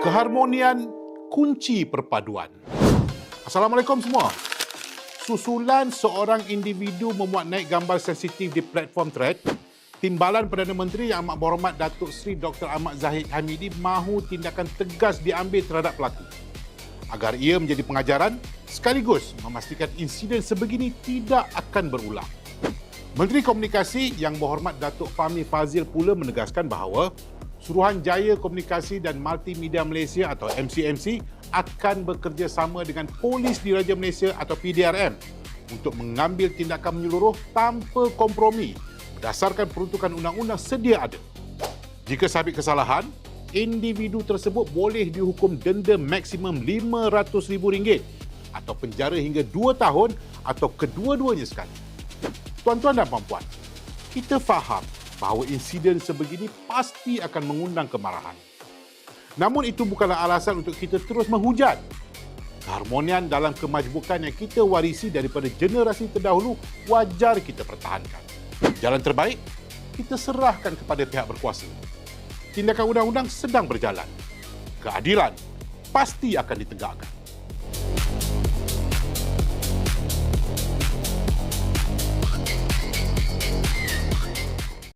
Keharmonian kunci perpaduan. Assalamualaikum semua. Susulan seorang individu memuat naik gambar sensitif di platform Thread, Timbalan Perdana Menteri Yang Amat Berhormat Datuk Seri Dr. Ahmad Zahid Hamidi mahu tindakan tegas diambil terhadap pelaku agar ia menjadi pengajaran sekaligus memastikan insiden sebegini tidak akan berulang. Menteri Komunikasi Yang Berhormat Datuk Fahmi Fadzil pula menegaskan bahawa Suruhanjaya Komunikasi dan Multimedia Malaysia atau MCMC akan bekerjasama dengan Polis Diraja Malaysia atau PDRM untuk mengambil tindakan menyeluruh tanpa kompromi berdasarkan peruntukan undang-undang sedia ada. Jika sabit kesalahan, individu tersebut boleh dihukum denda maksimum RM500,000 atau penjara hingga 2 tahun atau kedua-duanya sekali. Tuan-tuan dan puan-puan, kita faham bahawa insiden sebegini pasti akan mengundang kemarahan. Namun itu bukanlah alasan untuk kita terus menghujat. Keharmonian dalam kemajmukan yang kita warisi daripada generasi terdahulu wajar kita pertahankan. Jalan terbaik, kita serahkan kepada pihak berkuasa. Tindakan undang-undang sedang berjalan. Keadilan pasti akan ditegakkan.